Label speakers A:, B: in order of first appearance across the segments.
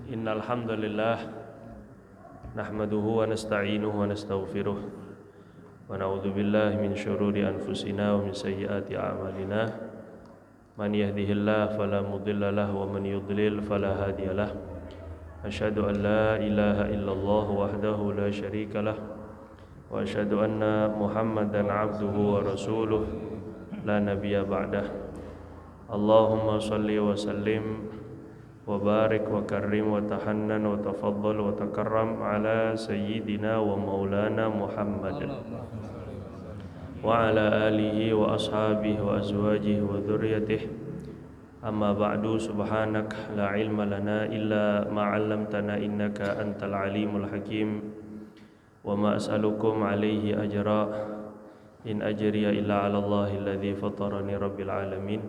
A: Innal hamdalillah nahmaduhu wa nasta'inuhu wa nastaghfiruh wa na'udzu billahi min syururi anfusina wa min sayyiati a'malina man yahdihillahu fala mudilla lahu wa man yudlil fala hadiyalah asyhadu an la ilaha illallah wahdahu la syarikalah wa asyhadu anna muhammadan abduhu wa rasuluh la nabiyya ba'dah. Allahumma shalli wa sallim wa barik wa karrim wa tahannan wa tafaddal wa takarram ala sayyidina wa maulana Muhammad wa ala alihi wa ashabihi wa azwajihi wa dhurriyyatihi. Amma ba'du, subhanak la ilma lana illa ma 'allamtana innaka antal alimul hakim wa ma as'alukum alaihi ajra in ajriya illa 'ala Allahi alladzi fatarani rabbil alamin.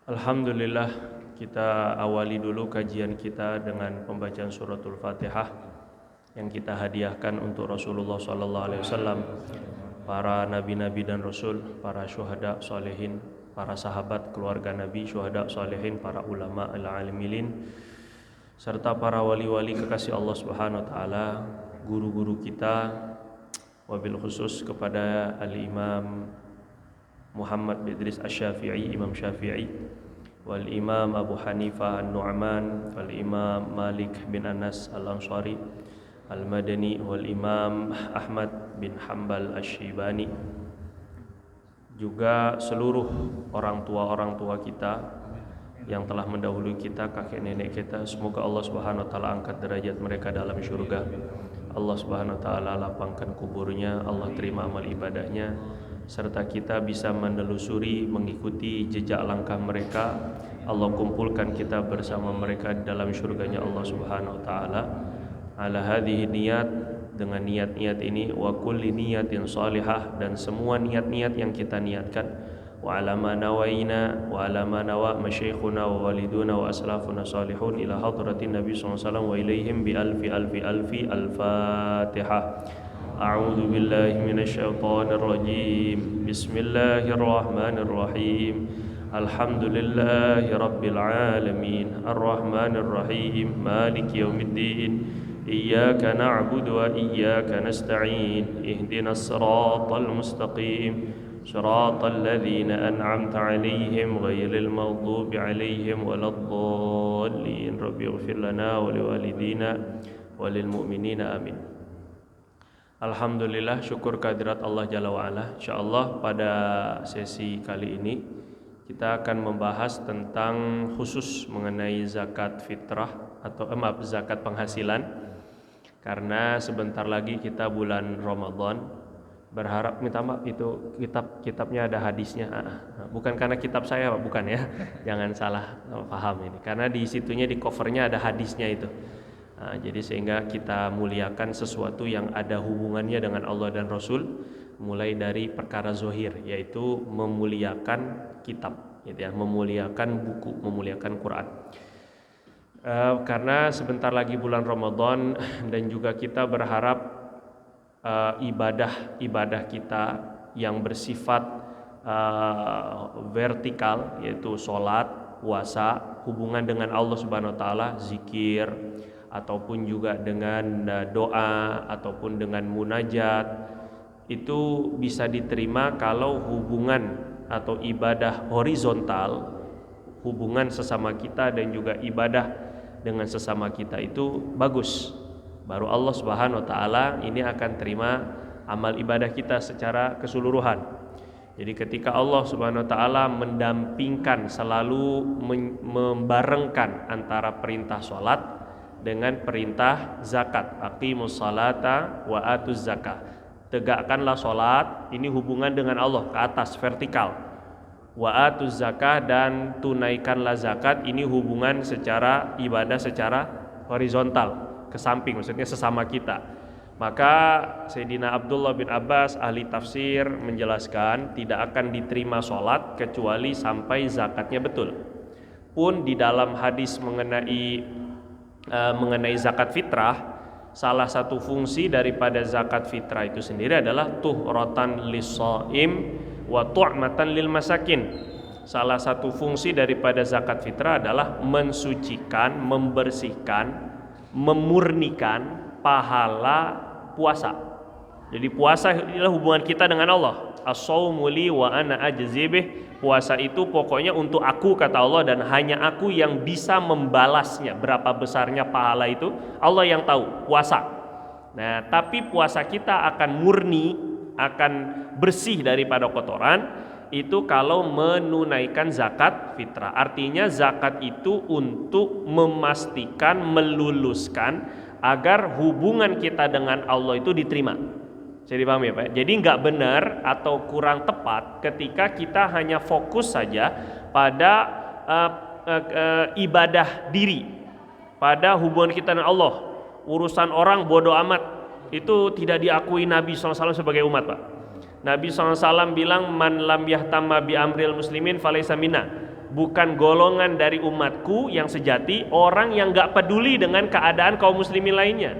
A: Alhamdulillah, kita awali dulu kajian kita dengan pembacaan suratul Fatihah yang kita hadiahkan untuk Rasulullah SAW, para nabi-nabi dan rasul, para syuhada salihin, para sahabat keluarga Nabi, syuhada salihin, para ulama al-alimilin, serta para wali-wali kekasih Allah Subhanahu wa taala, guru-guru kita, wabil khusus kepada al-Imam Muhammad bin Idris Asy-Syafi'i, Imam Syafi'i, wal Imam Abu Hanifah An-Nu'man, wal Imam Malik bin Anas Al-Ansari Al-Madani, wal Imam Ahmad bin Hanbal Asy-Syaibani, juga seluruh orang tua kita yang telah mendahului kita, kakek nenek kita. Semoga Allah Subhanahu wa taala angkat derajat mereka dalam surga. Allah Subhanahu wa taala lapangkan kuburnya, Allah terima amal ibadahnya, serta kita bisa menelusuri, mengikuti jejak langkah mereka. Allah kumpulkan kita bersama mereka dalam syurganya Allah Subhanahu wa taala. Ala hadhihi niyat, dengan niat-niat ini, wa kulli niyatin salihah, dan semua niat-niat yang kita niatkan, wa ala ma nawaina wa ala ma nawa masyayikhuna wa waliduna wa aslafuna salihun ila hadratin nabi sallallahu alaihi wasallam wa ilaihim bi alfi al-Fatihah. A'udzu billahi minasyaitonir rajim. Bismillahirrahmanirrahim. Alhamdulillahi rabbil alamin. Arrahmanir rahim. Maliki yaumiddin. Iyyaka na'budu wa iyyaka nasta'in. Ihdinas siratal mustaqim. Siratal ladzina an'amta 'alaihim ghairil maghdubi 'alaihim waladdallin. Rabbighfir lana wa liwalidina walil mu'minina amin. Alhamdulillah, syukur kehadirat Allah Jalla wa'ala. InsyaAllah pada sesi kali ini kita akan membahas tentang khusus mengenai zakat fitrah atau zakat penghasilan. Karena sebentar lagi kita bulan Ramadan. Berharap, minta maaf, itu kitabnya ada hadisnya. Bukan karena kitab saya, bukan ya. Jangan salah paham ini. Karena di situnya, di covernya ada hadisnya itu. Jadi sehingga kita muliakan sesuatu yang ada hubungannya dengan Allah dan Rasul, mulai dari perkara zohir, yaitu memuliakan kitab, gitu ya, memuliakan buku, memuliakan Quran. Karena sebentar lagi bulan Ramadan, dan juga kita berharap ibadah kita yang bersifat vertikal, yaitu sholat, puasa, hubungan dengan Allah Subhanahu wa taala, zikir, ataupun juga dengan doa, ataupun dengan munajat, itu bisa diterima kalau hubungan atau ibadah horizontal, hubungan sesama kita dan juga ibadah dengan sesama kita itu bagus. Baru Allah Subhanahu wa taala ini akan terima amal ibadah kita secara keseluruhan. Jadi ketika Allah Subhanahu wa taala mendampingkan, selalu membarengkan antara perintah salat dengan perintah zakat, aqimus salata wa atuz zakah, tegakkanlah salat, ini hubungan dengan Allah ke atas, vertikal. Wa atuz zakah, dan tunaikanlah zakat, ini hubungan secara ibadah secara horizontal, ke samping, maksudnya sesama kita. Maka Sayyidina Abdullah bin Abbas, ahli tafsir, menjelaskan tidak akan diterima salat kecuali sampai zakatnya betul. Pun di dalam hadis mengenai zakat fitrah, salah satu fungsi daripada zakat fitrah itu sendiri adalah tuhratan lis-shaim wa tu'matan lil masakin. Salah satu fungsi daripada zakat fitrah adalah mensucikan, membersihkan, memurnikan pahala puasa. Jadi puasa adalah hubungan kita dengan Allah. As-shaumu li wa ana ajzi bih. Puasa itu pokoknya untuk aku, kata Allah, dan hanya aku yang bisa membalasnya. Berapa besarnya pahala itu Allah yang tahu. Puasa. Nah, tapi puasa kita akan murni, akan bersih daripada kotoran itu kalau menunaikan zakat fitrah. Artinya zakat itu untuk memastikan, meluluskan agar hubungan kita dengan Allah itu diterima. Jadi paham ya Pak? Jadi nggak benar atau kurang tepat ketika kita hanya fokus saja pada ibadah diri, pada hubungan kita dengan Allah. Urusan orang bodoh amat, itu tidak diakui Nabi SAW sebagai umat Pak. Nabi SAW bilang, man lam yahtamma bi amril muslimin falaysa minna. Bukan golongan dari umatku yang sejati orang yang gak peduli dengan keadaan kaum muslimin lainnya.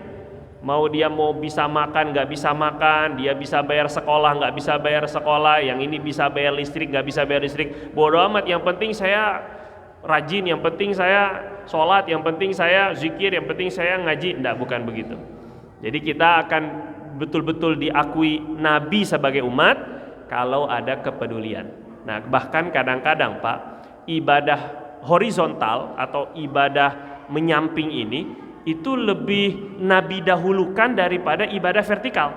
A: Mau dia mau bisa makan gak bisa makan, dia bisa bayar sekolah gak bisa bayar sekolah, yang ini bisa bayar listrik gak bisa bayar listrik, bodoh amat, yang penting saya rajin, yang penting saya sholat, yang penting saya zikir, yang penting saya ngaji. Enggak, bukan begitu. Jadi kita akan betul-betul diakui Nabi sebagai umat kalau ada kepedulian. Nah, bahkan kadang-kadang Pak, ibadah horizontal atau ibadah menyamping ini itu lebih Nabi dahulukan daripada ibadah vertikal.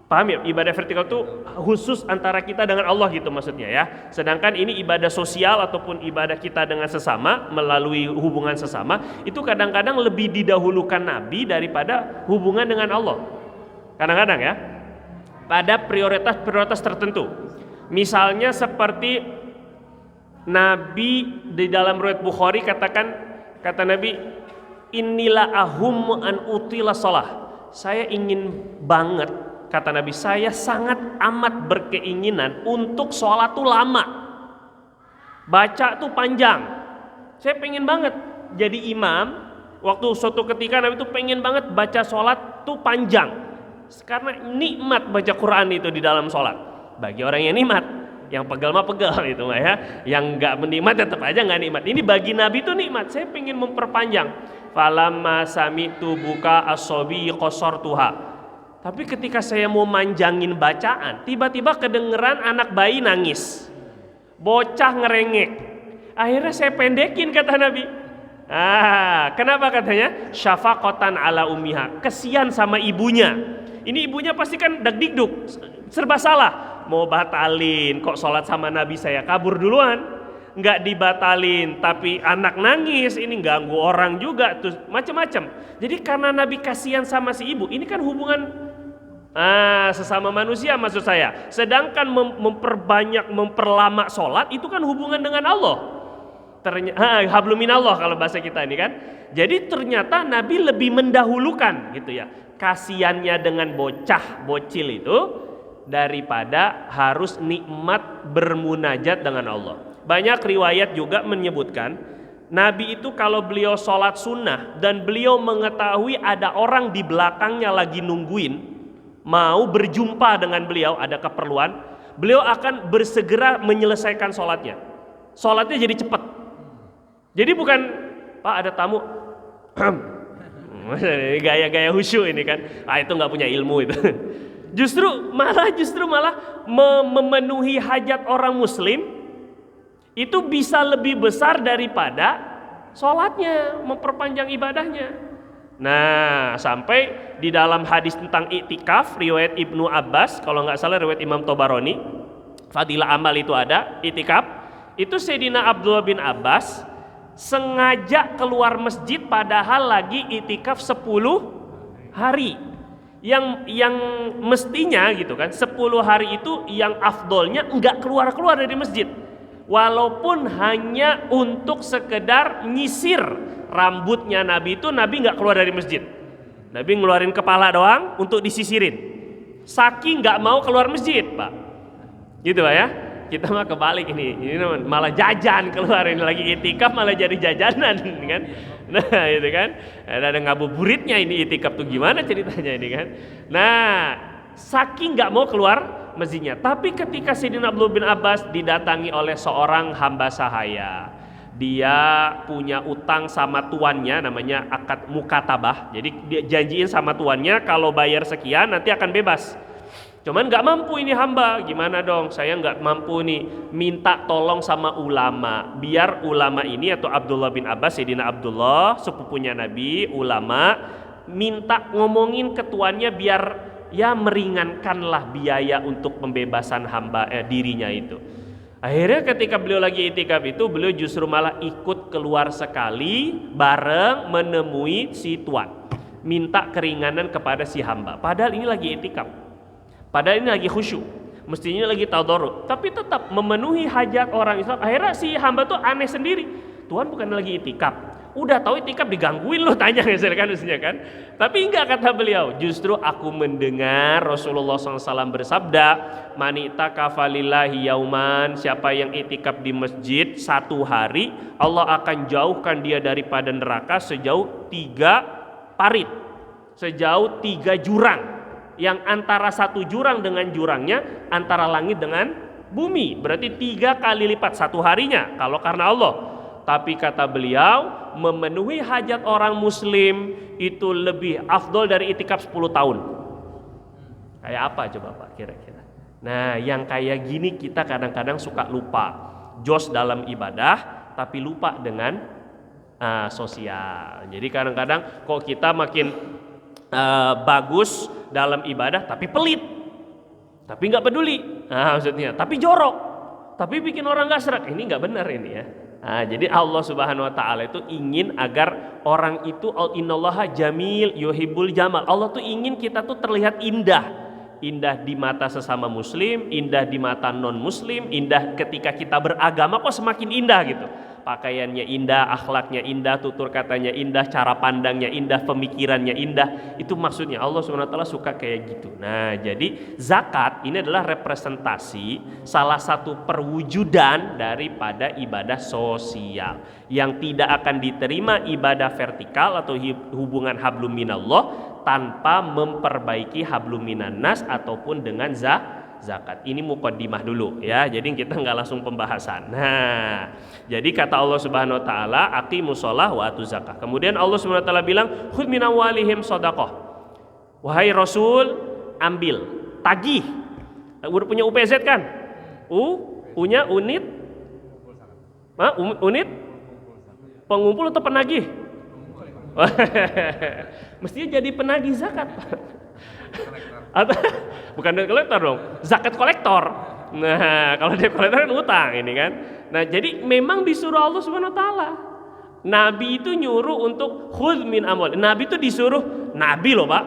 A: Paham ya? Ibadah vertikal itu khusus antara kita dengan Allah gitu maksudnya ya. Sedangkan ini ibadah sosial ataupun ibadah kita dengan sesama melalui hubungan sesama itu kadang-kadang lebih didahulukan Nabi daripada hubungan dengan Allah. Kadang-kadang ya, pada prioritas-prioritas tertentu. Misalnya seperti Nabi di dalam riwayat Bukhari kata Nabi, inilah ahum an utila shalah. Saya ingin banget, kata Nabi, saya sangat amat berkeinginan untuk sholat tuh lama, baca tuh panjang. Saya pengen banget jadi imam. Waktu suatu ketika Nabi tuh pengen banget baca sholat tuh panjang. Karena nikmat baca Quran itu di dalam sholat. Bagi orang yang nikmat, yang pegal mah pegal itu mah ya. Yang nggak menikmat tetap aja nggak nikmat. Ini bagi Nabi itu nikmat. Saya pengen memperpanjang. Falamma sami'tu buka as-sobi qasortuha. Tapi ketika saya mau manjangin bacaan, tiba-tiba kedengeran anak bayi nangis, bocah ngerengek. Akhirnya saya pendekin, kata Nabi. Kenapa katanya? Syafaqatan ala ummiha. Kesian sama ibunya. Ini ibunya pasti kan dagdikduk, serba salah. Mau batalin, kok sholat sama Nabi saya kabur duluan. Nggak dibatalin, tapi anak nangis, ini ganggu orang juga, tuh macam-macam. Jadi karena Nabi kasihan sama si ibu, ini kan hubungan sesama manusia maksud saya. Sedangkan memperbanyak, memperlama sholat itu kan hubungan dengan Allah. Hablum minallah kalau bahasa kita ini kan. Jadi ternyata Nabi lebih mendahulukan gitu ya, kasihannya dengan bocil itu daripada harus nikmat bermunajat dengan Allah. Banyak riwayat juga menyebutkan Nabi itu kalau beliau sholat sunnah dan beliau mengetahui ada orang di belakangnya lagi nungguin mau berjumpa dengan beliau, ada keperluan, beliau akan bersegera menyelesaikan sholatnya. Sholatnya jadi cepat. Jadi bukan, Pak ada tamu, gaya-gaya khusyuk ini kan, itu nggak punya ilmu itu. Justru malah memenuhi hajat orang Muslim itu bisa lebih besar daripada sholatnya, memperpanjang ibadahnya. Nah, sampai di dalam hadis tentang iktikaf riwayat Ibnu Abbas, kalau nggak salah riwayat Imam Tobaroni, Fadilah Amal itu ada iktikaf. Itu Sayyidina Abdullah bin Abbas sengaja keluar masjid padahal lagi iktikaf 10 hari. Yang mestinya gitu kan, 10 hari itu yang afdolnya enggak keluar-keluar dari masjid. Walaupun hanya untuk sekedar nyisir rambutnya Nabi itu, Nabi nggak keluar dari masjid. Nabi ngeluarin kepala doang untuk disisirin. Saking nggak mau keluar masjid, Pak. Gitu Pak ya. Kita mah kebalik ini malah jajan keluar, ini lagi itikaf malah jadi jajanan kan. Nah itu kan, ada ngabuburitnya ini itikaf tuh gimana ceritanya ini kan. Nah saking nggak mau keluar masjidnya. Tapi ketika Sayyidina Abdullah bin Abbas didatangi oleh seorang hamba sahaya, dia punya utang sama tuannya, namanya akad mukatabah. Jadi dia janjiin sama tuannya kalau bayar sekian nanti akan bebas. Cuman nggak mampu ini hamba, gimana dong? Saya nggak mampu nih, minta tolong sama ulama. Biar ulama ini atau Abdullah bin Abbas, Sayyidina Abdullah, sepupunya Nabi, ulama, minta ngomongin ke tuannya biar ya meringankanlah biaya untuk pembebasan hamba dirinya itu. Akhirnya ketika beliau lagi itikaf itu, beliau justru malah ikut keluar sekali bareng menemui si tuan, minta keringanan kepada si hamba. Padahal ini lagi itikaf. Padahal ini lagi khusyuk, mestinya lagi tadarruk, tapi tetap memenuhi hajat orang Islam. Akhirnya si hamba tuh aneh sendiri. Tuhan bukan lagi itikaf, udah tahu itikaf digangguin lo, tanya kan mestinya kan. Tapi enggak, kata beliau, justru aku mendengar Rasulullah SAW bersabda, mani takafa lillahi yauman, siapa yang itikaf di masjid satu hari, Allah akan jauhkan dia daripada neraka sejauh 3 parit, sejauh 3 jurang. Yang antara satu jurang dengan jurangnya antara langit dengan bumi, berarti 3 kali lipat satu harinya kalau karena Allah. Tapi kata beliau, memenuhi hajat orang muslim itu lebih afdol dari itikaf 10 tahun. Kayak apa coba Pak kira-kira? Nah, yang kayak gini kita kadang-kadang suka lupa. Jos dalam ibadah tapi lupa dengan sosial. Jadi kadang-kadang kok kita makin bagus dalam ibadah tapi pelit, tapi nggak peduli, maksudnya tapi jorok, tapi bikin orang nggak serak. Ini nggak benar ini ya. Jadi Allah Subhanahu Wa Taala itu ingin agar orang itu innallaha jamil yuhibbul jamal. Allah tuh ingin kita tuh terlihat indah, indah di mata sesama muslim, indah di mata non muslim, indah ketika kita beragama kok semakin indah gitu. Pakaiannya indah, akhlaknya indah, tutur katanya indah, cara pandangnya indah, pemikirannya indah. Itu maksudnya Allah SWT suka kayak gitu. Nah, jadi zakat ini adalah representasi salah satu perwujudan daripada ibadah sosial yang tidak akan diterima ibadah vertikal atau hubungan hablum minallah tanpa memperbaiki hablum minannas ataupun dengan zakat. Ini muqaddimah dulu ya. Jadi kita nggak langsung pembahasan. Nah, jadi kata Allah Subhanahu Wa Taala, aqimus shalah wa atuz zakah. Kemudian Allah Subhanahu Wa Taala bilang, khudz min amwalihim shadaqah. Wahai Rasul, ambil, tagih. Udah punya UPZ kan? Punya unit? Unit? Pengumpul atau penagih? Mestinya jadi penagih zakat. Atau bukan debt collector dong, zakat kolektor. Nah, kalau debt collector kan utang ini kan. Nah, jadi memang disuruh Allah Subhanahu Wa Taala. Nabi itu nyuruh untuk khudz min amwal. Nabi itu disuruh, nabi loh Pak.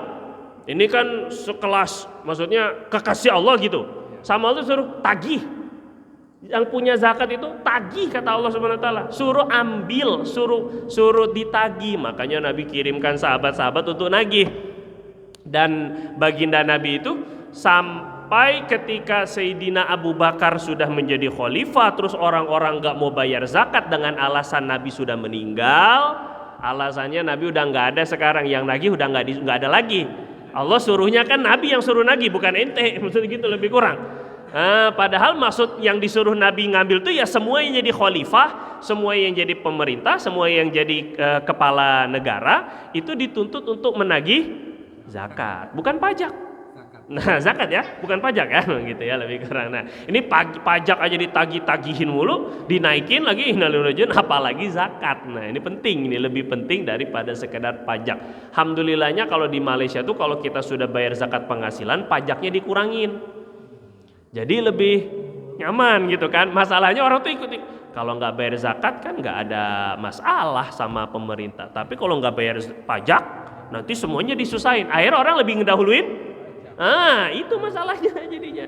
A: Ini kan sekelas, maksudnya kekasih Allah gitu. Sama Allah suruh tagih. Yang punya zakat itu tagih kata Allah Subhanahu Wa Taala. Suruh ambil, suruh ditagih. Makanya Nabi kirimkan sahabat-sahabat untuk nagih. Dan baginda Nabi itu sampai ketika Sayyidina Abu Bakar sudah menjadi khalifah, terus orang-orang gak mau bayar zakat dengan alasan Nabi sudah meninggal. Alasannya Nabi udah gak ada sekarang, yang nagih udah gak ada lagi. Allah suruhnya kan Nabi yang suruh nagih, bukan ente, maksudnya gitu lebih kurang. Padahal maksud yang disuruh Nabi ngambil itu ya semua yang jadi khalifah, semua yang jadi pemerintah, semua yang jadi kepala negara itu dituntut untuk menagih zakat, bukan pajak. Nah, zakat ya, bukan pajak ya, gitu ya lebih kurang. Nah, ini pajak aja ditagih-tagihin mulu, dinaikin lagi, apalagi zakat. Nah, ini penting, ini lebih penting daripada sekedar pajak. Alhamdulillahnya kalau di Malaysia tuh kalau kita sudah bayar zakat penghasilan, pajaknya dikurangin. Jadi lebih nyaman gitu kan. Masalahnya orang tuh ikuti. Kalau nggak bayar zakat kan nggak ada masalah sama pemerintah. Tapi kalau nggak bayar pajak, nanti semuanya disusahin. Akhirnya orang lebih ngedahuluin. Itu masalahnya jadinya.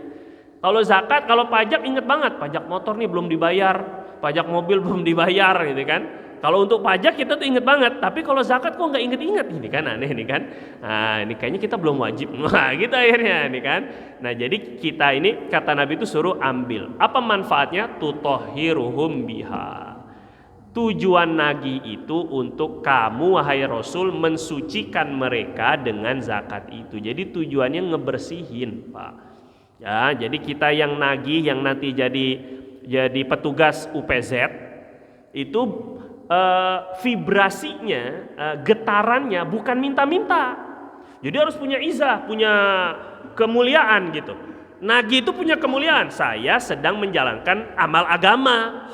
A: Kalau zakat, kalau pajak inget banget, pajak motor nih belum dibayar, pajak mobil belum dibayar gitu kan. Kalau untuk pajak kita tuh inget banget, tapi kalau zakat kok nggak inget-inget, ini kan aneh ini kan. Ini kayaknya kita belum wajib. Gitu akhirnya ini kan. Nah, jadi kita ini kata Nabi itu suruh ambil. Apa manfaatnya? Tutahhiruhum biha. Tujuan nagih itu untuk kamu wahai Rasul mensucikan mereka dengan zakat itu. Jadi tujuannya ngebersihin, Pak. Ya, jadi kita yang nagih, yang nanti jadi petugas UPZ itu vibrasinya, getarannya bukan minta-minta. Jadi harus punya izah, punya kemuliaan gitu. Nagih itu punya kemuliaan. Saya sedang menjalankan amal agama.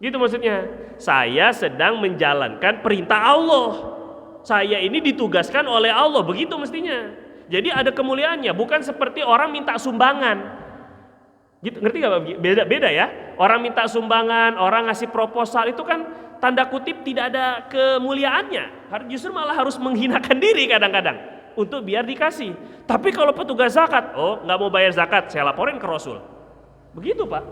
A: Gitu maksudnya. Saya sedang menjalankan perintah Allah. Saya ini ditugaskan oleh Allah, begitu mestinya. Jadi ada kemuliaannya, bukan seperti orang minta sumbangan. Gitu, ngerti gak Pak? Beda ya. Orang minta sumbangan, orang ngasih proposal itu kan tanda kutip tidak ada kemuliaannya. Justru malah harus menghinakan diri kadang-kadang untuk biar dikasih. Tapi kalau petugas zakat, oh nggak mau bayar zakat, saya laporin ke Rasul. Begitu Pak.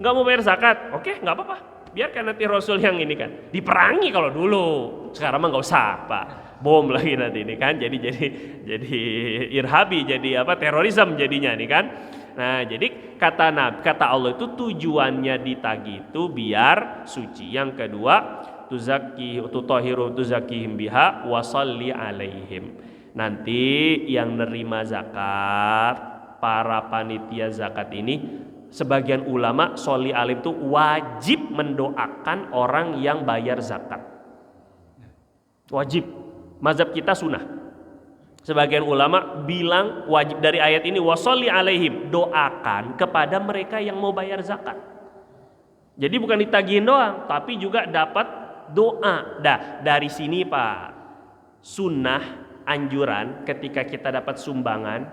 A: Nggak mau bayar zakat, oke nggak apa-apa. Biarkan nanti Rasul yang ini kan. Diperangi kalau dulu. Sekarang mah nggak usah Pak. Bom lagi nanti ini kan. Jadi irhabi, jadi terorisme jadinya nih kan. Nah, jadi kata Allah itu tujuannya ditagih itu biar suci. Yang kedua, tuzakihim biha wasalli alaihim. Nanti yang nerima zakat, para panitia zakat ini, sebagian ulama sholli alaihim itu wajib mendoakan orang yang bayar zakat. Wajib. Mazhab kita sunnah. Sebagian ulama bilang wajib dari ayat ini wasolli alaihim, doakan kepada mereka yang mau bayar zakat. Jadi bukan ditagihin doang, tapi juga dapat doa. Dari sini Pak, sunnah anjuran ketika kita dapat sumbangan,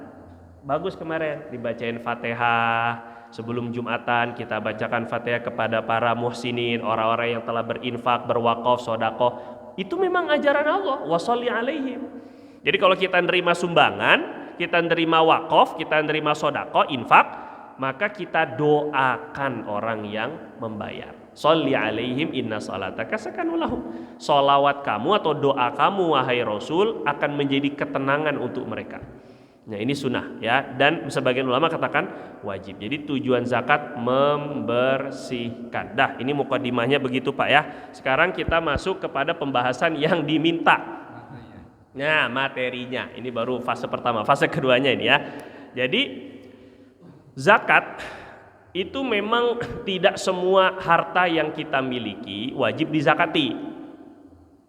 A: bagus kemarin dibacain Fatihah sebelum Jumatan, kita bacakan Fatihah kepada para muhsinin, orang-orang yang telah berinfak, berwakaf, sedekah. Itu memang ajaran Allah, wasolli alaihim. Jadi kalau kita nerima sumbangan, kita nerima wakaf, kita nerima sodako, infak, maka kita doakan orang yang membayar. Sholli alaihim inna salataka sakanun lahum. Sholawat kamu atau doa kamu wahai Rasul akan menjadi ketenangan untuk mereka. Nah ini sunnah ya, dan sebagian ulama katakan wajib. Jadi tujuan zakat membersihkan. Ini mukadimahnya begitu Pak ya. Sekarang kita masuk kepada pembahasan yang diminta. Nah materinya ini baru fase pertama, fase keduanya ini ya. Jadi zakat itu memang tidak semua harta yang kita miliki wajib dizakati.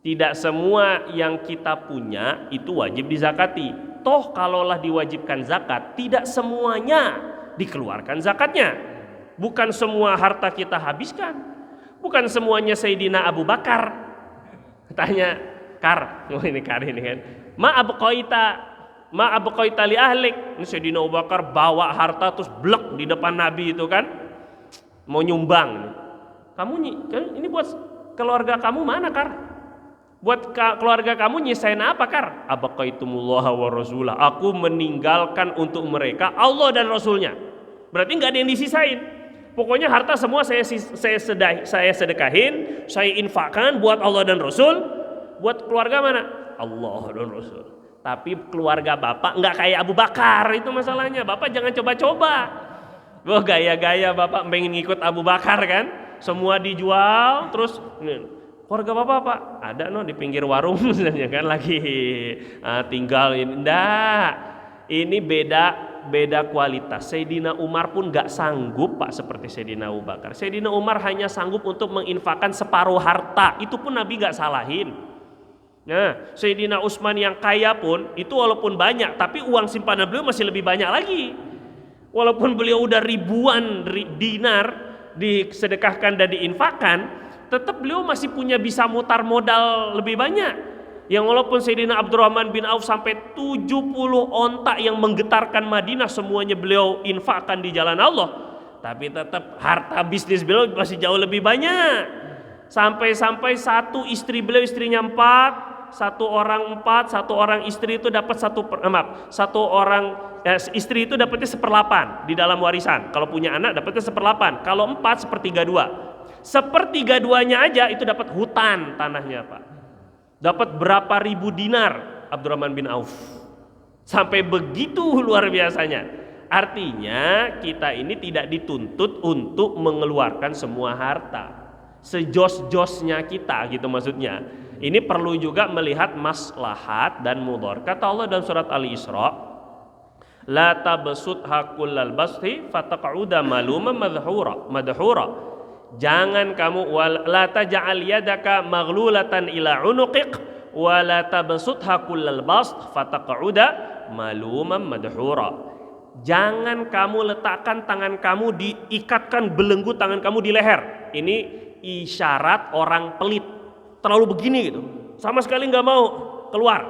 A: Tidak semua yang kita punya itu wajib dizakati. Toh kalaulah diwajibkan zakat, tidak semuanya dikeluarkan zakatnya. Bukan semua harta kita habiskan. Bukan semuanya Sayyidina Abu Bakar. Tanya ini kan. Ma abqaita li ahlik. Ini Sayyidina Abu Bakar bawa harta terus blek di depan Nabi itu kan. Mau nyumbang. Kamu ini buat keluarga kamu mana Kar? Buat keluarga kamu nyisain apa Kar? Abqaitumullah wa rasulah. Aku meninggalkan untuk mereka Allah dan Rasulnya. Berarti nggak ada yang disisain. Pokoknya harta semua saya sedekahin, saya infakkan buat Allah dan Rasul. Buat keluarga mana? Allah dan Rasul. Tapi keluarga bapak nggak kayak Abu Bakar, itu masalahnya. Bapak jangan coba-coba. Wah gaya-gaya bapak pengen ngikut Abu Bakar kan? Semua dijual, terus keluarga bapak Pak ada di pinggir warung misalnya kan lagi tinggal ini. Ini beda kualitas. Sayyidina Umar pun nggak sanggup Pak seperti Sayyidina Abu Bakar. Sayyidina Umar hanya sanggup untuk menginfakkan separuh harta. Itu pun Nabi nggak salahin. Nah, Sayyidina Utsman yang kaya pun itu walaupun banyak, tapi uang simpanan beliau masih lebih banyak lagi. Walaupun beliau udah ribuan dinar disedekahkan dan diinfakkan, tetap beliau masih punya bisa mutar modal lebih banyak. Yang walaupun Sayyidina Abdurrahman bin Auf sampai 70 onta yang menggetarkan Madinah semuanya beliau infakkan di jalan Allah, tapi tetap harta bisnis beliau masih jauh lebih banyak. Sampai satu istri beliau, istrinya 4, satu orang istri itu dapat istri itu dapatnya 1/8 di dalam warisan. Kalau punya anak dapatnya 1/8. Kalau 4 1/3. 1/3 aja itu dapat hutan tanahnya Pak. Dapat berapa ribu dinar Abdurrahman bin Auf. Sampai begitu luar biasanya. Artinya kita ini tidak dituntut untuk mengeluarkan semua harta. Sejos-josnya kita gitu maksudnya. Ini perlu juga melihat maslahat dan mudhar. Kata Allah dalam surat Al-Isra, La tabsutha kullal basti fataq'uda maluman madhura. Jangan kamu la taj'al yadaka maghlulatan ila unuqiq wa la tabsutha kullal bast fataq'uda maluman madhura. Jangan kamu letakkan tangan kamu, diikatkan belenggu tangan kamu di leher. Ini isyarat orang pelit, terlalu begini gitu, sama sekali nggak mau keluar.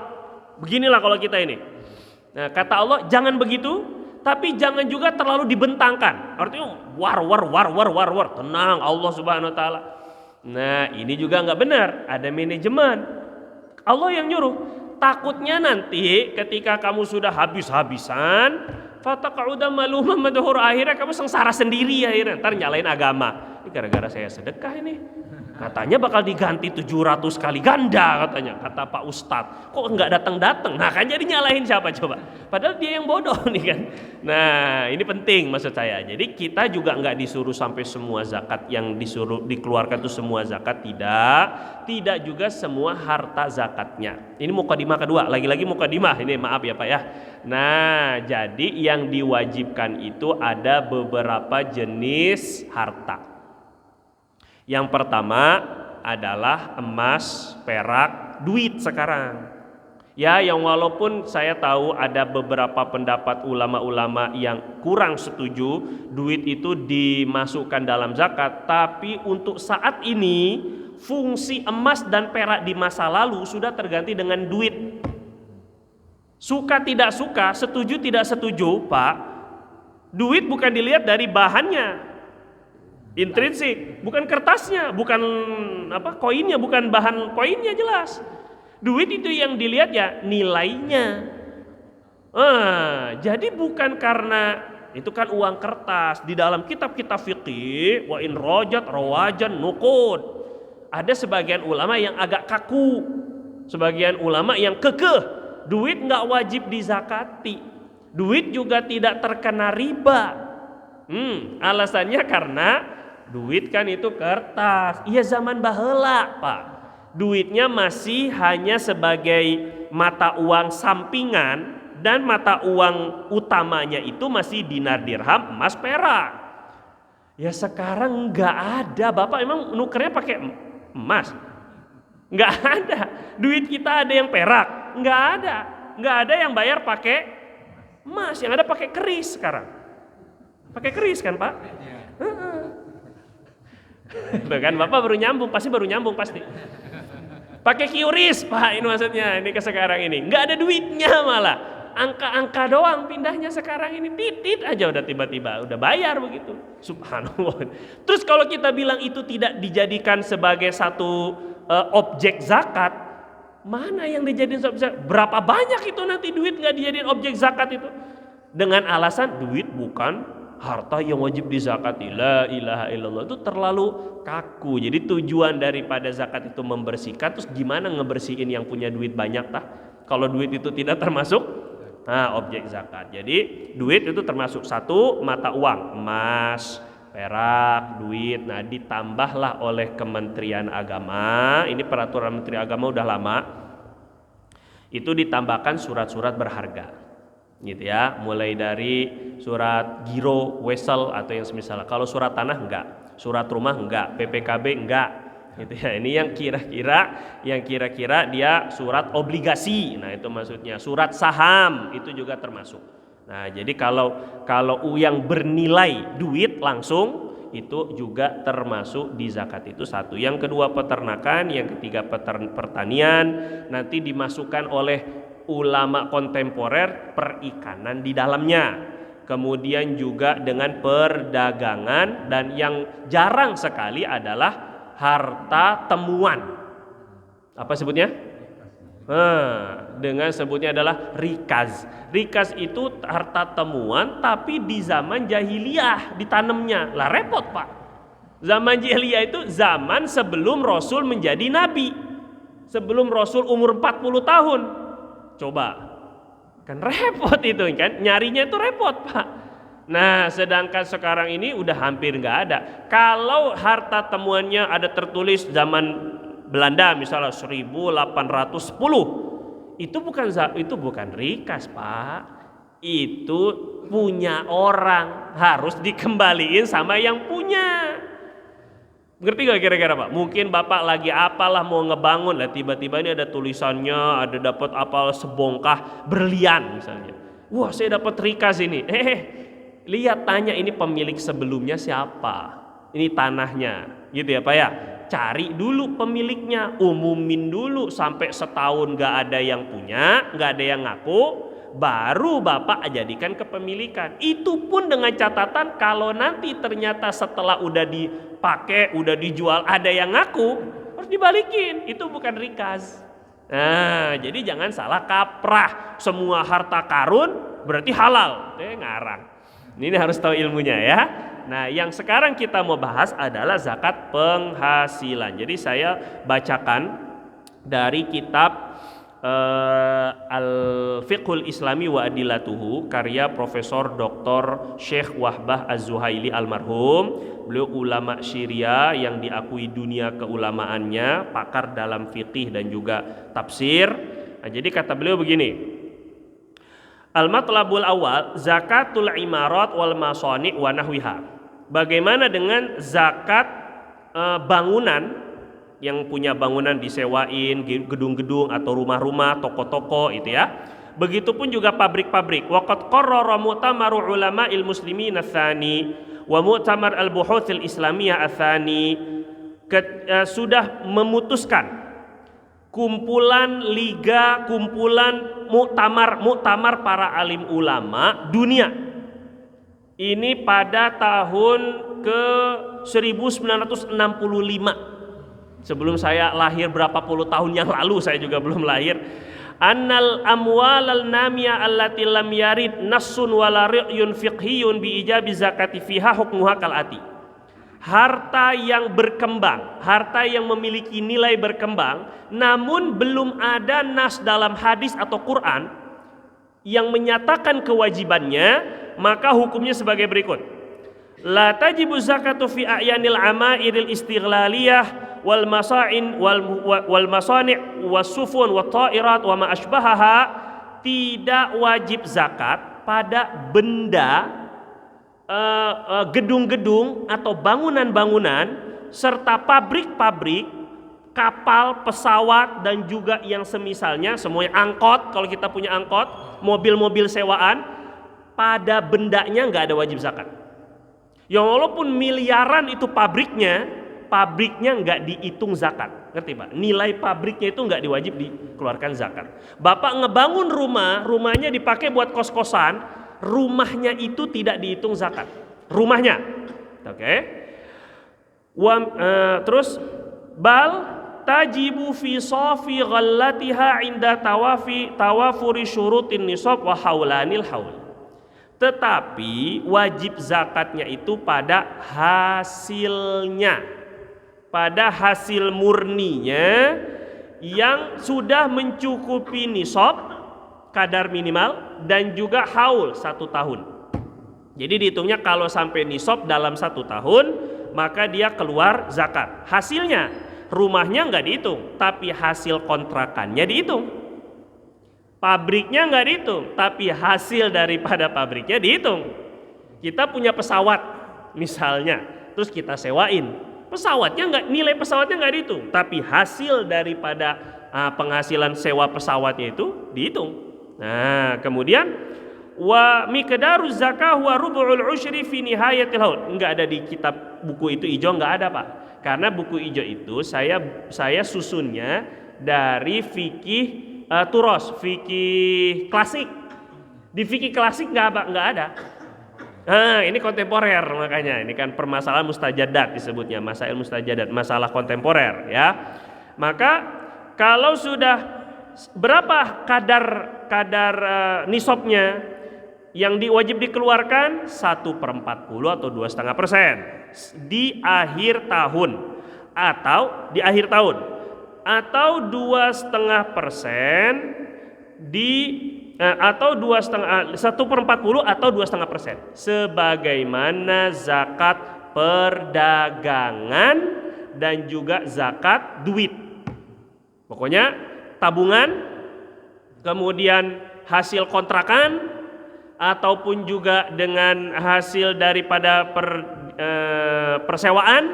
A: Beginilah kalau kita ini. Nah, kata Allah jangan begitu, tapi jangan juga terlalu dibentangkan. Artinya war. Tenang, Allah Subhanahu Wa Taala. Nah, ini juga nggak benar. Ada manajemen. Allah yang nyuruh. Takutnya nanti ketika kamu sudah habis-habisan, fataqa'uda maluman madhur, akhirnya kamu sengsara sendiri, akhirnya ntar nyalain agama. Ini gara-gara saya sedekah ini. Katanya bakal diganti 700 kali ganda katanya, kata Pak Ustadz. Kok nggak datang-datang? Nah kan jadi nyalahin siapa coba? Padahal dia yang bodoh nih kan. Nah ini penting maksud saya. Jadi kita juga nggak disuruh sampai semua zakat yang disuruh dikeluarkan itu semua zakat, tidak juga semua harta zakatnya. Ini mukadimah kedua, lagi-lagi mukadimah ini, maaf ya Pak ya. Nah jadi yang diwajibkan itu ada beberapa jenis harta. Yang pertama adalah emas, perak, duit sekarang. Ya, yang walaupun saya tahu ada beberapa pendapat ulama-ulama yang kurang setuju duit itu dimasukkan dalam zakat, tapi untuk saat ini fungsi emas dan perak di masa lalu sudah terganti dengan duit. Suka tidak suka, setuju tidak setuju, Pak. Duit bukan dilihat dari bahannya. Intrinsik, bukan kertasnya, bukan koinnya, bukan bahan koinnya, jelas. Duit itu yang dilihat ya nilainya. Jadi bukan karena itu kan uang kertas. Di dalam kitab-kitab fikih, wa in rajat rawajan nuqud. Ada sebagian ulama yang agak kaku, sebagian ulama yang kekeh. Duit nggak wajib dizakati. Duit juga tidak terkena riba. Alasannya karena duit kan itu kertas. Iya zaman baheula, Pak. Duitnya masih hanya sebagai mata uang sampingan dan mata uang utamanya itu masih dinar dirham, emas perak. Ya sekarang nggak ada, Bapak emang nukernya pakai emas? Nggak ada. Duit kita ada yang perak? Nggak ada. Nggak ada yang bayar pakai emas, yang ada pakai keris sekarang. Pakai keris kan Pak? Bahkan Bapak baru nyambung pasti. Pakai QRIS Pak, ini maksudnya ini ke sekarang ini. Nggak ada duitnya malah. Angka-angka doang pindahnya sekarang ini, titit aja udah tiba-tiba udah bayar begitu. Subhanallah. Terus kalau kita bilang itu tidak dijadikan sebagai satu objek zakat, mana yang dijadiin objek zakat? Berapa banyak itu nanti duit nggak dijadiin objek zakat itu? Dengan alasan duit bukan harta yang wajib dizakati. La ilaha illallah, itu terlalu kaku. Jadi tujuan daripada zakat itu membersihkan. Terus gimana ngebersihin yang punya duit banyak tah? Kalau duit itu tidak termasuk objek zakat. Jadi duit itu termasuk satu mata uang, emas, perak, duit. Nah ditambahlah oleh Kementerian Agama. Ini peraturan Menteri Agama udah lama. Itu ditambahkan surat-surat berharga. Gitu ya, mulai dari surat giro, wesel atau yang semisal. Kalau surat tanah enggak, surat rumah enggak, PPKB enggak. Gitu ya. Ini yang kira-kira dia surat obligasi. Nah, itu maksudnya. Surat saham itu juga termasuk. Nah, jadi kalau yang bernilai duit langsung itu juga termasuk di zakat, itu satu. Yang kedua peternakan, yang ketiga pertanian, nanti dimasukkan oleh ulama kontemporer perikanan di dalamnya. Kemudian juga dengan perdagangan, dan yang jarang sekali adalah harta temuan. Apa sebutnya? Dengan sebutnya adalah rikaz. Rikaz itu harta temuan tapi di zaman jahiliyah ditanamnya. Lah repot Pak. Zaman jahiliyah itu zaman sebelum Rasul menjadi nabi. Sebelum Rasul umur 40 tahun. Coba, kan repot itu kan, nyarinya itu repot Pak. Nah sedangkan sekarang ini udah hampir nggak ada. Kalau harta temuannya ada tertulis zaman Belanda misalnya 1810, itu bukan rikaz Pak. itu punya orang, harus dikembaliin sama yang punya. Ngerti gak kira-kira Pak? Mungkin Bapak lagi apalah mau ngebangun lah, tiba-tiba ini ada tulisannya, ada dapat apa sebongkah berlian misalnya. Wah, saya dapat rikas ini. Lihat, tanya ini pemilik sebelumnya siapa, ini tanahnya, gitu ya Pak ya. Cari dulu pemiliknya, umumin dulu sampai setahun gak ada yang punya, gak ada yang ngaku, baru Bapak jadikan kepemilikan. Itu pun dengan catatan kalau nanti ternyata setelah udah dipakai, udah dijual ada yang ngaku, harus dibalikin. Itu bukan rikas. Nah, jadi jangan salah kaprah. Semua harta karun berarti halal. Ngarang. Ini harus tahu ilmunya ya. Nah, yang sekarang kita mau bahas adalah zakat penghasilan. Jadi saya bacakan dari kitab Al-Fiqhul Islami wa Adilatuhu, karya Profesor Dr. Syekh Wahbah Az-Zuhaili almarhum. Beliau ulama Syria yang diakui dunia keulamaannya, pakar dalam fikih dan juga tafsir. Nah, jadi kata beliau begini, Al-matlabul awal zakatul imarat wal masani' wa nahwiha. Bagaimana dengan zakat bangunan, yang punya bangunan disewain, gedung-gedung atau rumah-rumah, toko-toko itu ya. Begitupun juga pabrik-pabrik. Waqad qarrara mu'tamaru ulama'il muslimin ats-tsani wa mu'tamar al-buhuts al-islamiyah ats-tsani, sudah memutuskan kumpulan liga, kumpulan muktamar para alim ulama dunia ini pada tahun ke 1965. Sebelum saya lahir berapa puluh tahun yang lalu, saya juga belum lahir. Annal amwal al-namiyah allati lam yarid nassun wala ra'yun fiqhiyun bi ijabi zakati fiha hukmuha kalati. Harta yang berkembang, harta yang memiliki nilai berkembang, namun belum ada nas dalam hadis atau Quran yang menyatakan kewajibannya, maka hukumnya sebagai berikut. La tajibu zakatu fi a'yanil ama'iril istighlaliyah wal masa'in wal masani' wasufun wat ta'irat wa ma asbahaha. Tidak wajib zakat pada benda, gedung-gedung atau bangunan-bangunan serta pabrik-pabrik, kapal, pesawat dan juga yang semisalnya, semuanya, angkot kalau kita punya angkot, mobil-mobil sewaan, pada bendanya nggak ada wajib zakat. Yang walaupun miliaran itu pabriknya nggak dihitung zakat, ngerti Pak? Nilai pabriknya itu nggak diwajib dikeluarkan zakat. Bapak ngebangun rumah, rumahnya dipakai buat kos-kosan, rumahnya itu tidak dihitung zakat. Rumahnya, oke? Terus bal tajibu fi safi ghallatiha inda tawafuri syurutin nisab wa haulanil haul. Tetapi wajib zakatnya itu pada hasilnya, pada hasil murninya yang sudah mencukupi nisab kadar minimal dan juga haul 1 tahun. Jadi dihitungnya kalau sampai nisab dalam 1 tahun maka dia keluar zakat. Hasilnya, rumahnya nggak dihitung, tapi hasil kontrakannya dihitung. Pabriknya nggak dihitung, tapi hasil daripada pabriknya dihitung. Kita punya pesawat misalnya, terus kita sewain, nilai pesawatnya nggak dihitung, tapi hasil daripada penghasilan sewa pesawatnya itu dihitung. Nah, kemudian wa miqdaru zakah wa rubu'ul usyri fi nihayatil haul. Enggak ada di kitab buku itu hijau, enggak ada Pak. Karena buku hijau itu saya susunnya dari fikih turos, fikih klasik. Di fikih klasik enggak ada. Nah, ini kontemporer, makanya ini kan permasalahan mustajadat disebutnya, masail mustajadat, masalah kontemporer ya. Maka kalau sudah berapa kadar nisabnya yang wajib dikeluarkan 1/40 atau 2,5% di akhir tahun atau 2,5% atau 1/40 atau 2,5%, sebagaimana zakat perdagangan dan juga zakat duit. Pokoknya tabungan, kemudian hasil kontrakan, ataupun juga dengan hasil daripada persewaan,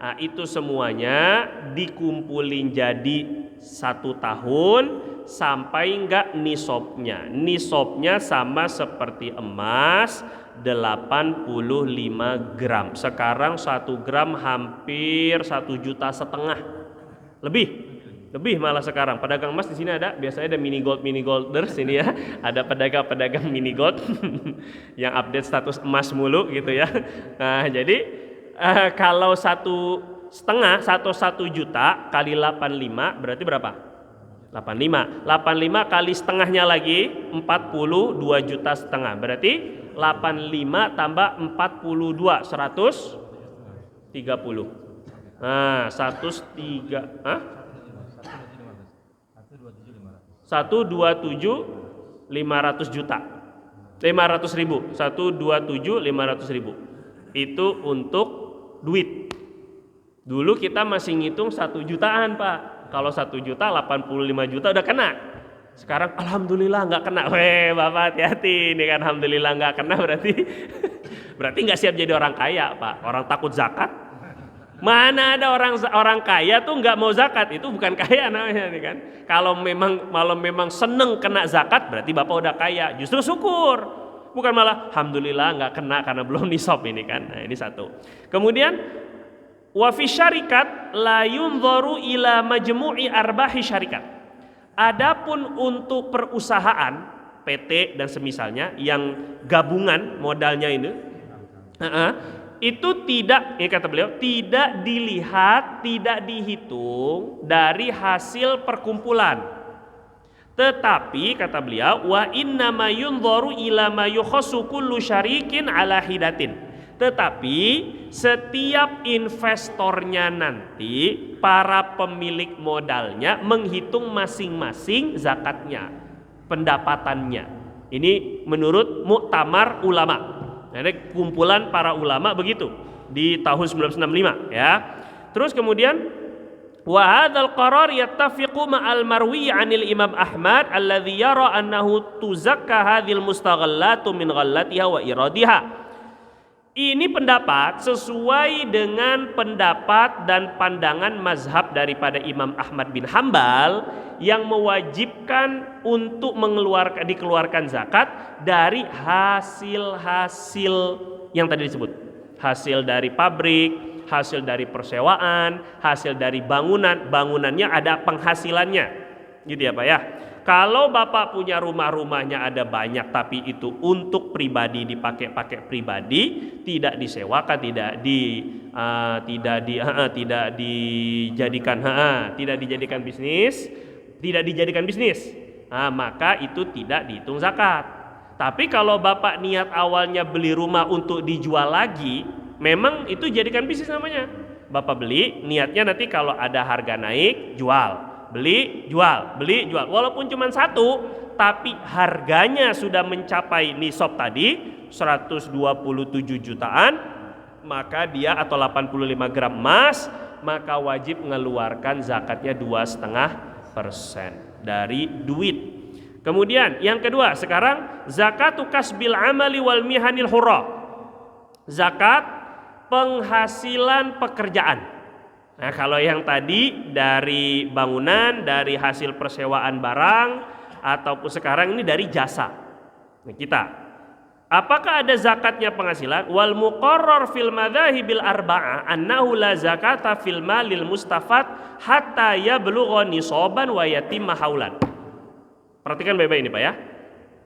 A: nah, itu semuanya dikumpulin jadi 1 tahun sampai enggak nisabnya. Nisabnya sama seperti emas 85 gram. Sekarang 1 gram hampir 1,5 juta. Lebih malah sekarang. Pedagang emas di sini ada, biasanya ada mini golders ini ya. Ada pedagang mini gold yang update status emas mulu gitu ya. Nah, jadi kalau 1,5 atau 1 juta kali 85 berarti berapa? 85 kali setengahnya lagi 42,5 juta. Berarti 85 tambah 42 130. Nah, 127.500 juta. 500.000. 127.500.000. Itu untuk duit. Dulu kita masih ngitung 1 jutaan, Pak. Kalau 1 juta 85 juta udah kena. Sekarang alhamdulillah nggak kena. Weh, Bapak hati-hati. Ini kan alhamdulillah nggak kena berarti nggak siap jadi orang kaya, Pak. Orang takut zakat. Mana ada orang kaya tuh nggak mau zakat, itu bukan kaya namanya nih kan. Kalau memang seneng kena zakat berarti Bapak udah kaya. Justru syukur, bukan malah alhamdulillah nggak kena karena belum nisab ini kan. Nah, ini satu. Kemudian wa fi syarikat la yunzaru ila majmu'i arbahi syarikat. Adapun untuk perusahaan PT dan semisalnya yang gabungan modalnya ini, itu tidak, ini kata beliau, tidak dilihat, tidak dihitung dari hasil perkumpulan. Tetapi kata beliau, wa inna ma yunzaru ila ma yukhassu kullu syarikin ala hidatin. Tetapi setiap investornya nanti, para pemilik modalnya menghitung masing-masing zakatnya, pendapatannya. Ini menurut Muktamar Ulama. Jadi kumpulan para ulama begitu di tahun 1965 ya. Terus kemudian wa hadzal qarar yattafiqu ma'al marwi 'anil Imam Ahmad alladzi yara annahu tuzakka hadzal mustaghallatu min ghallatiha wa iradiha. Ini pendapat sesuai dengan pendapat dan pandangan mazhab daripada Imam Ahmad bin Hambal yang mewajibkan untuk dikeluarkan zakat dari hasil-hasil yang tadi disebut. Hasil dari pabrik, hasil dari persewaan, hasil dari bangunannya ada penghasilannya. Gitu ya Pak ya. Kalau Bapak punya rumahnya ada banyak tapi itu untuk pribadi, dipakai pribadi, tidak disewakan, tidak dijadikan bisnis, nah, maka itu tidak dihitung zakat. Tapi kalau Bapak niat awalnya beli rumah untuk dijual lagi, memang itu jadikan bisnis namanya. Bapak beli, niatnya nanti kalau ada harga naik, jual. Beli, jual. Walaupun cuma 1, tapi harganya sudah mencapai nisab tadi 127 jutaan, maka dia atau 85 gram emas, maka wajib mengeluarkan zakatnya 2,5% dari duit. Kemudian yang kedua, sekarang zakatu kasbil amali wal mihanil hurra. Zakat penghasilan pekerjaan. Nah, kalau yang tadi dari bangunan, dari hasil persewaan barang, ataupun sekarang ini dari jasa. Nah, kita, apakah ada zakatnya penghasilan? Wal muqarrar fil madzahibil arba'ah annahu la zakata fil malil mustafad hatta yablugha nisaban wa yatimma haulan. Perhatikan baik-baik ini Pak ya.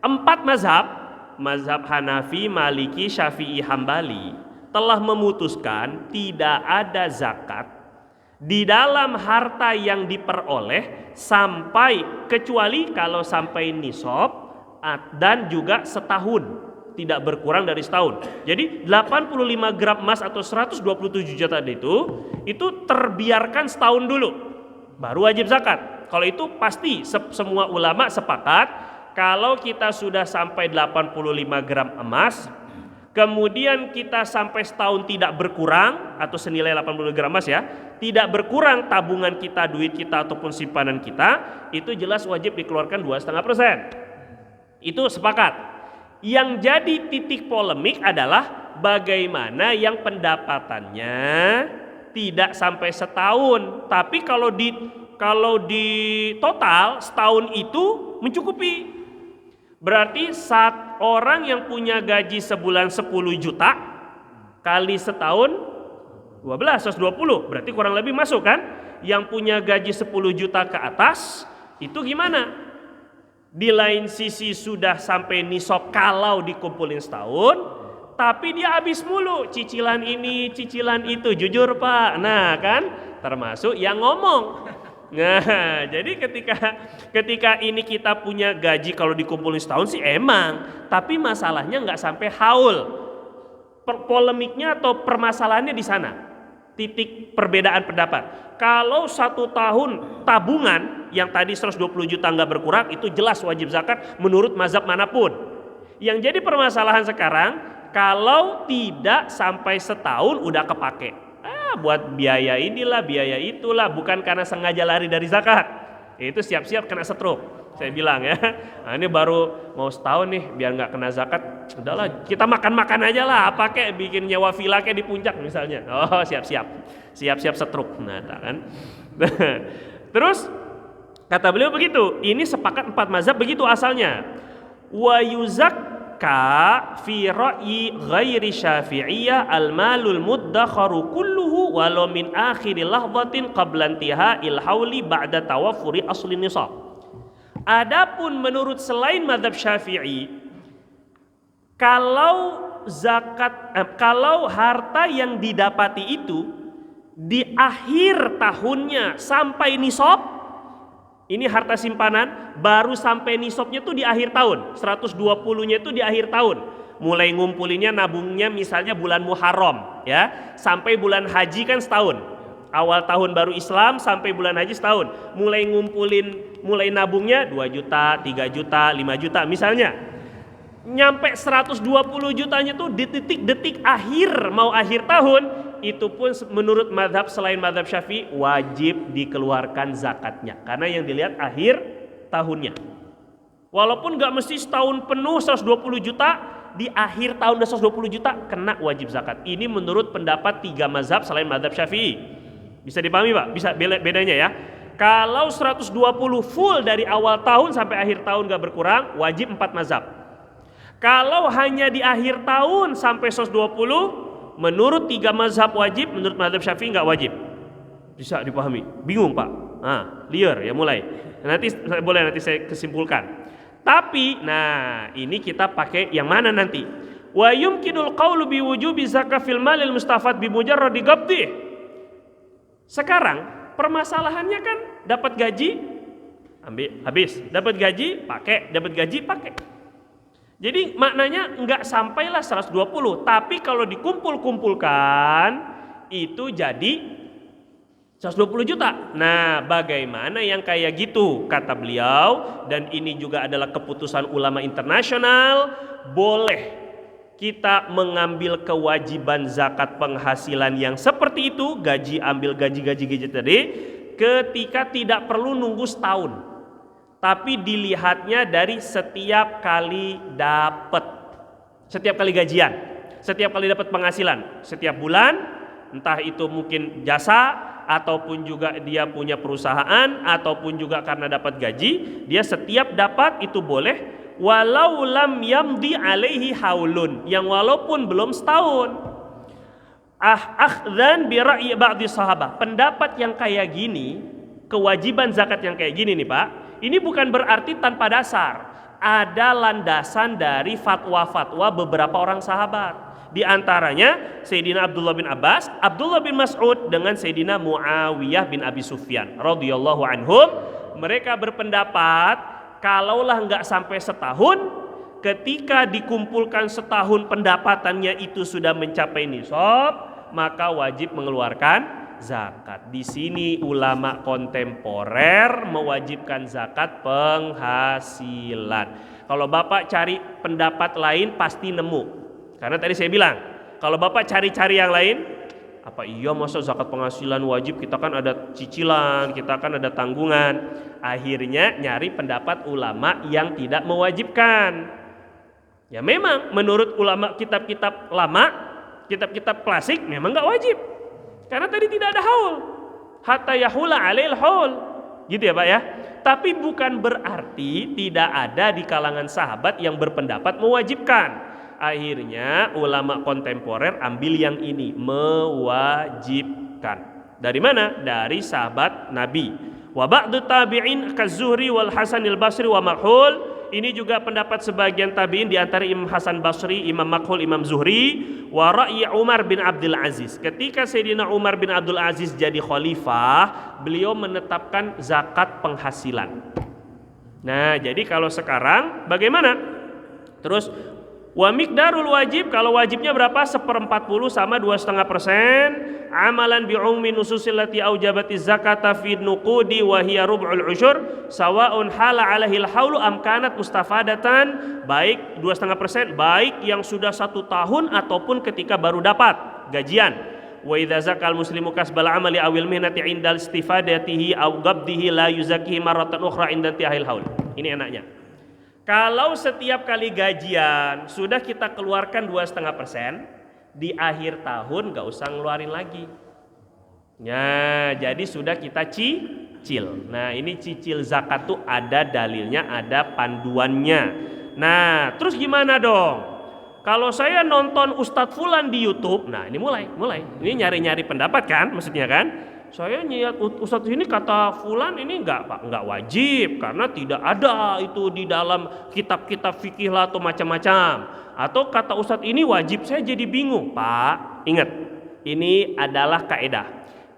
A: 4 mazhab Hanafi, Maliki, Syafi'i, Hambali telah memutuskan tidak ada zakat di dalam harta yang diperoleh kecuali kalau sampai nisab dan juga setahun, tidak berkurang dari setahun. Jadi 85 gram emas atau 127 juta itu terbiarkan setahun dulu baru wajib zakat. Kalau itu pasti semua ulama sepakat, kalau kita sudah sampai 85 gram emas, kemudian kita sampai setahun tidak berkurang atau senilai 80 gram emas ya, tidak berkurang tabungan kita, duit kita ataupun simpanan kita, itu jelas wajib dikeluarkan 2,5%. Itu sepakat. Yang jadi titik polemik adalah bagaimana yang pendapatannya tidak sampai setahun, tapi kalau di total setahun itu mencukupi. Berarti saat orang yang punya gaji sebulan 10 juta kali setahun 12, 120, berarti kurang lebih masuk kan? Yang punya gaji 10 juta ke atas itu gimana? Di lain sisi sudah sampai nisab kalau dikumpulin setahun, tapi dia habis mulu cicilan ini, cicilan itu. Jujur Pak, nah kan termasuk yang ngomong. Nah, jadi ketika ini kita punya gaji kalau dikumpulin setahun sih emang, tapi masalahnya nggak sampai haul. Polemiknya atau permasalahannya di sana. Titik perbedaan pendapat. Kalau 1 tahun tabungan yang tadi 120 juta nggak berkurang, itu jelas wajib zakat menurut mazhab manapun. Yang jadi permasalahan sekarang, kalau tidak sampai setahun udah kepake, buat biaya inilah, biaya itulah, bukan karena sengaja lari dari zakat, itu siap-siap kena stroke. Saya bilang ya, nah ini baru mau setahun nih biar nggak kena zakat, udahlah kita makan-makan aja lah, apa kayak bikin nyewa villa kayak di puncak misalnya. Oh siap-siap stroke. Nah kan. Terus kata beliau begitu, ini sepakat 4 mazhab begitu asalnya. Wa yuzakka fi ra'yi ghairi syafi'iyah al-malul muddakharu kulluhu walau min akhiri lahzatin qabla intiha'il hauli ba'da tawaffuri asli nisab. Adapun menurut selain mazhab Syafi'i, kalau harta yang didapati itu di akhir tahunnya sampai nisab, ini harta simpanan baru sampai nisabnya tuh di akhir tahun, 120-nya itu di akhir tahun. Mulai ngumpulinnya nabungnya misalnya bulan Muharram ya, sampai bulan haji kan setahun. Awal tahun baru Islam sampai bulan haji setahun. Mulai nabungnya 2 juta, 3 juta, 5 juta misalnya. Nyampe 120 jutanya tuh di detik-detik akhir mau akhir tahun, itu pun menurut mazhab selain mazhab Syafi'i wajib dikeluarkan zakatnya. Karena yang dilihat akhir tahunnya. Walaupun gak mesti setahun penuh 120 juta, di akhir tahun 120 juta kena wajib zakat. Ini menurut pendapat 3 mazhab selain mazhab Syafi'i. Bisa dipahami Pak? Bisa bedanya ya. Kalau 120 full dari awal tahun sampai akhir tahun gak berkurang, wajib 4 mazhab. Kalau hanya di akhir tahun sampai 120, menurut 3 mazhab wajib, menurut mazhab Syafi'i gak wajib. Bisa dipahami? Bingung Pak? Nah, liar ya mulai. Nanti saya kesimpulkan. Tapi, nah ini kita pakai yang mana nanti? Wa yumkinul qawlu biwujubi zakah fil malil mustafad bi mujarradi qabdih. Sekarang permasalahannya kan dapat gaji ambil habis, dapat gaji pakai, dapat gaji pakai. Jadi maknanya nggak sampailah 120, tapi kalau dikumpul-kumpulkan itu jadi 120 juta. Nah, bagaimana yang kayak gitu? Kata beliau, dan ini juga adalah keputusan ulama internasional, boleh kita mengambil kewajiban zakat penghasilan yang seperti itu, ambil gaji tadi, ketika tidak perlu nunggu setahun, tapi dilihatnya dari setiap kali gajian, setiap kali dapat penghasilan, setiap bulan, entah itu mungkin jasa, ataupun juga dia punya perusahaan, ataupun juga karena dapat gaji, dia setiap dapat itu boleh. Walau lam yamdi alaihi haulun, yang walaupun belum setahun. Akhdhan bi ra'yi ba'di sahabah. Pendapat yang kayak gini, kewajiban zakat yang kayak gini nih Pak, ini bukan berarti tanpa dasar. Ada landasan dari fatwa-fatwa beberapa orang sahabat. Di antaranya Sayyidina Abdullah bin Abbas, Abdullah bin Mas'ud dengan Sayyidina Muawiyah bin Abi Sufyan radhiyallahu anhum. Mereka berpendapat kalaulah nggak sampai setahun, ketika dikumpulkan setahun pendapatannya itu sudah mencapai nisab, maka wajib mengeluarkan zakat. Di sini ulama kontemporer mewajibkan zakat penghasilan. Kalau Bapak cari pendapat lain pasti nemu. Karena tadi saya bilang, kalau Bapak cari-cari yang lain, apa iya masa zakat penghasilan wajib, kita kan ada cicilan, kita kan ada tanggungan. Akhirnya nyari pendapat ulama yang tidak mewajibkan. Ya memang menurut ulama kitab-kitab lama, kitab-kitab klasik memang nggak wajib. Karena tadi tidak ada haul. Hatta yahula alail haul. Gitu ya Pak ya. Tapi bukan berarti tidak ada di kalangan sahabat yang berpendapat mewajibkan. Akhirnya ulama kontemporer ambil yang ini, mewajibkan. Dari mana? Dari sahabat Nabi. Wa ba'du tabi'in kazuhri wal Hasanil Basri wa Makhul. Ini juga pendapat sebagian tabi'in di antara Imam Hasan Basri, Imam Makhul, Imam Zuhri, wa ra'yi Umar bin Abdul Aziz. Ketika Sayyidina Umar bin Abdul Aziz jadi khalifah, beliau menetapkan zakat penghasilan. Nah, jadi kalau sekarang bagaimana? Terus wa miqdarul wajib, kalau wajibnya berapa? 1/40 sama 2,5%. Amalan bi ummi nususil lati aujabatiz zakata fi nuqudi wa hiya rub'ul usyur sawaun hala alaihi al-haulu am kanat mustafadatan, baik 2,5%, baik yang sudah 1 tahun ataupun ketika baru dapat gajian. Wa idza zakal muslimu kasbal amali awil mihnati indal istifadatihi aw qabdihi la yuzakkihi marratan ukhra inda intihal haul. Ini enaknya. Kalau setiap kali gajian sudah kita keluarkan 2,5%, di akhir tahun gak usah ngeluarin lagi. Ya, jadi sudah kita cicil. Nah, ini cicil zakat tuh ada dalilnya, ada panduannya. Nah, terus gimana dong? Kalau saya nonton Ustadz Fulan di YouTube, nah ini mulai. Ini nyari-nyari pendapat kan, maksudnya kan? Saya niat Ustadz ini kata Fulan ini nggak wajib karena tidak ada itu di dalam kitab-kitab fikih lah atau macam-macam. Atau kata Ustadz ini wajib, saya jadi bingung. Pak, ingat, ini adalah kaidah.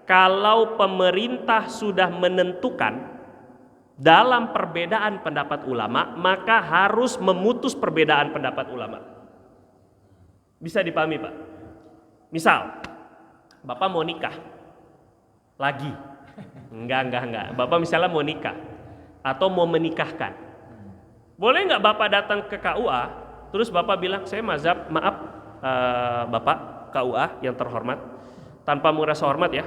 A: Kalau pemerintah sudah menentukan dalam perbedaan pendapat ulama, maka harus memutus perbedaan pendapat ulama. Bisa dipahami Pak? Misal, Bapak mau nikah lagi. Enggak. Bapak misalnya mau nikah atau mau menikahkan. Boleh nggak Bapak datang ke KUA, terus Bapak bilang, saya mazhab, maaf Bapak KUA yang terhormat, tanpa merasa hormat ya,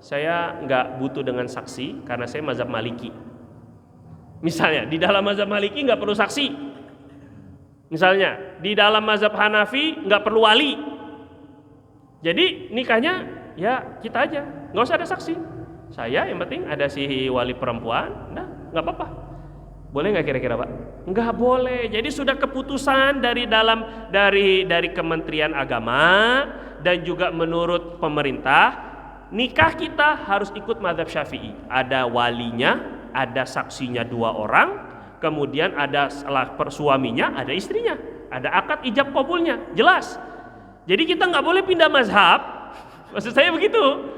A: saya nggak butuh dengan saksi karena saya mazhab Maliki. Misalnya di dalam mazhab Maliki nggak perlu saksi. Misalnya di dalam mazhab Hanafi nggak perlu wali. Jadi nikahnya ya kita aja, nggak usah ada saksi. Saya yang penting ada si wali perempuan, nah nggak apa-apa. Boleh nggak kira-kira Pak? Nggak boleh. Jadi sudah keputusan dari Kementerian Agama dan juga menurut pemerintah, nikah kita harus ikut mazhab Syafi'i. Ada walinya, ada saksinya 2 orang, kemudian ada suaminya, ada istrinya, ada akad ijab qabulnya, jelas. Jadi kita nggak boleh pindah mazhab. Maksud saya begitu.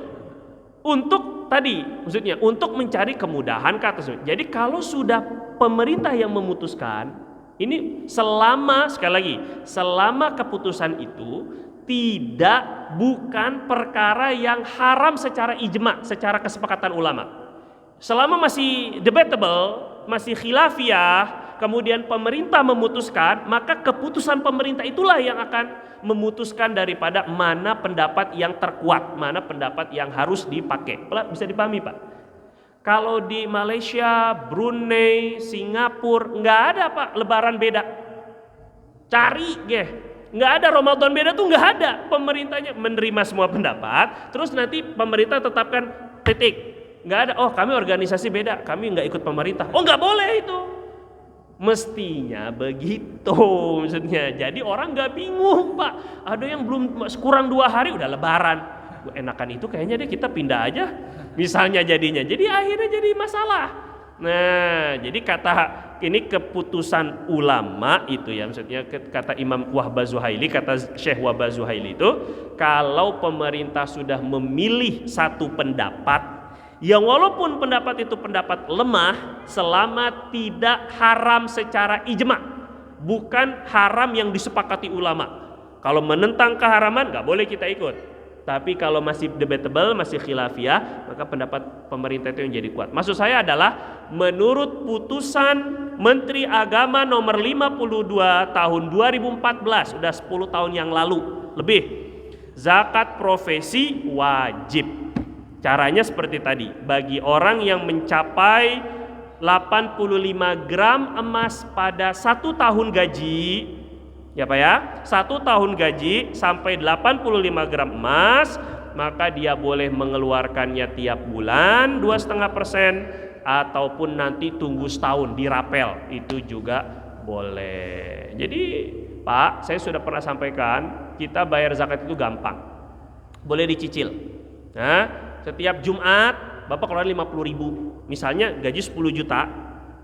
A: Untuk tadi, maksudnya untuk mencari kemudahan ke atas. Jadi kalau sudah pemerintah yang memutuskan, ini sekali lagi, selama keputusan itu bukan perkara yang haram secara ijma, secara kesepakatan ulama. Selama masih debatable, masih khilafiyah, kemudian pemerintah memutuskan, maka keputusan pemerintah itulah yang akan memutuskan daripada mana pendapat yang terkuat, mana pendapat yang harus dipakai. Bisa dipahami Pak? Kalau di Malaysia, Brunei, Singapura nggak ada Pak lebaran beda. Cari nggak ada Ramadan beda tuh nggak ada. Pemerintahnya menerima semua pendapat, terus nanti pemerintah tetapkan titik. Nggak ada. Oh kami organisasi beda, kami nggak ikut pemerintah. Oh nggak boleh itu. Mestinya begitu maksudnya. Jadi orang nggak bingung Pak. Ada yang belum kurang 2 hari udah lebaran. Enakan itu kayaknya deh kita pindah aja. Misalnya jadinya. Jadi akhirnya jadi masalah. Nah, jadi ini keputusan ulama itu ya, maksudnya kata Imam Wahbah Zuhaili, kata Syekh Wahbah Zuhaili itu, kalau pemerintah sudah memilih satu pendapat yang walaupun pendapat itu pendapat lemah, selama tidak haram secara ijma, bukan haram yang disepakati ulama. Kalau menentang keharaman nggak boleh kita ikut. Tapi kalau masih debatable, masih khilafiyah, maka pendapat pemerintah itu yang jadi kuat. Maksud saya adalah menurut putusan Menteri Agama nomor 52 tahun 2014, sudah 10 tahun yang lalu lebih, zakat profesi wajib. Caranya seperti tadi, bagi orang yang mencapai 85 gram emas pada 1 tahun gaji, Ya Pak ya, 1 tahun gaji sampai 85 gram emas, maka dia boleh mengeluarkannya tiap bulan 2,5%, ataupun nanti tunggu setahun dirapel, itu juga boleh. Jadi Pak, saya sudah pernah sampaikan, kita bayar zakat itu gampang, boleh dicicil. Nah, setiap Jumat Bapak keluar 50.000, misalnya gaji 10 juta,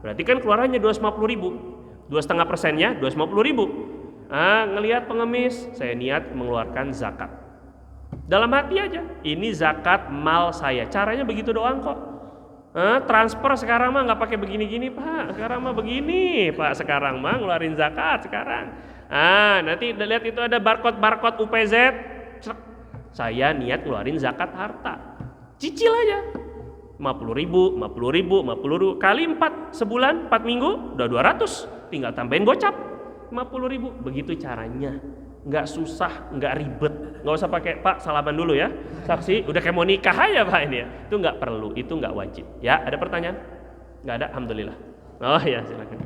A: berarti kan keluarannya 250.000, 2,5%-nya 250.000. Nah, ngelihat pengemis, saya niat mengeluarkan zakat. Dalam hati aja, ini zakat mal saya. Caranya begitu doang kok. Transfer sekarang mah nggak pakai begini-gini Pak. Sekarang mah begini Pak. Sekarang mah ngeluarin zakat sekarang. Nanti lihat itu ada barcode UPZ. Saya niat ngeluarin zakat harta. Cicil aja. 50.000, 50.000 kali 4 sebulan, 4 minggu udah 200. Tinggal tambahin gocap 50.000. Begitu caranya. Nggak susah, nggak ribet, nggak usah pakai Pak salaman dulu ya, saksi udah kayak mau nikah aja Pak ini ya. Itu nggak perlu, itu nggak wajib ya. Ada pertanyaan? Nggak ada, alhamdulillah. Oh ya, silakan.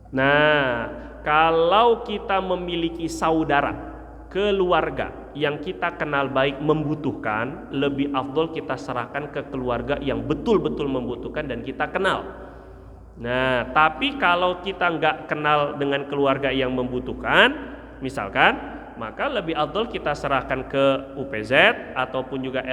A: Nah, kalau kita memiliki saudara, keluarga yang kita kenal baik membutuhkan, lebih afdol kita serahkan ke keluarga yang betul-betul membutuhkan dan kita kenal. Nah, tapi kalau kita nggak kenal dengan keluarga yang membutuhkan, misalkan, maka lebih afdol kita serahkan ke UPZ ataupun juga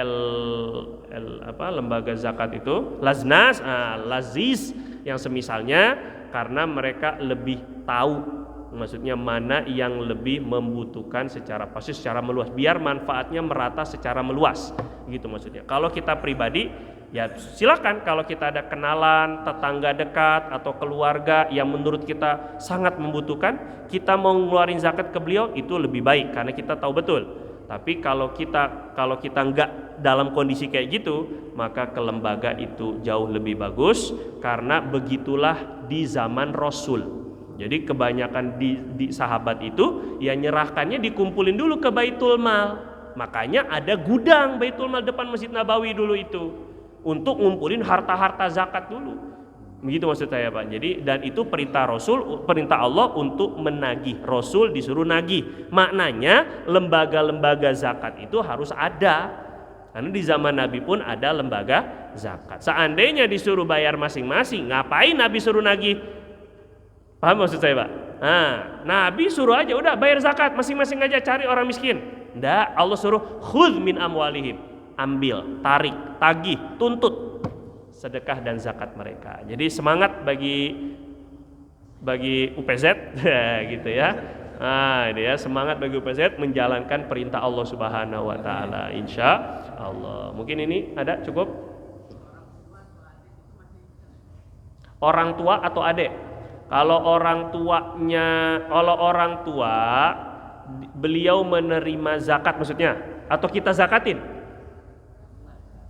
A: lembaga zakat itu, Laznas, Laziz yang semisalnya, karena mereka lebih tahu, maksudnya mana yang lebih membutuhkan secara pasti, secara meluas, biar manfaatnya merata secara meluas, gitu maksudnya. Kalau kita pribadi, ya silakan, kalau kita ada kenalan, tetangga dekat atau keluarga yang menurut kita sangat membutuhkan, kita mau ngeluarin zakat ke beliau, itu lebih baik karena kita tahu betul. Tapi kalau kita nggak dalam kondisi kayak gitu, maka ke lembaga itu jauh lebih bagus, karena begitulah di zaman Rasul. Jadi kebanyakan di sahabat itu ya nyerahkannya dikumpulin dulu ke Baitul Mal. Makanya ada gudang Baitul Mal depan Masjid Nabawi dulu itu, untuk ngumpulin harta-harta zakat dulu. Begitu maksud saya Pak. Jadi, dan itu perintah Rasul, perintah Allah untuk menagih. Rasul disuruh nagih. Maknanya lembaga-lembaga zakat itu harus ada. Karena di zaman Nabi pun ada lembaga zakat. Seandainya disuruh bayar masing-masing, ngapain Nabi suruh nagih? Paham maksud saya Pak? Nabi suruh aja udah bayar zakat masing-masing aja, cari orang miskin. Enggak, Allah suruh khudz min amwalihim. Ambil, tarik, tagih, tuntut sedekah dan zakat mereka. Jadi semangat bagi UPZ gitu ya. Ini ya, semangat bagi UPZ menjalankan perintah Allah Subhanahu wa taala, insya Allah. Mungkin ini ada cukup. Orang tua atau adik? Kalau orang tua beliau menerima zakat maksudnya, atau kita zakatin?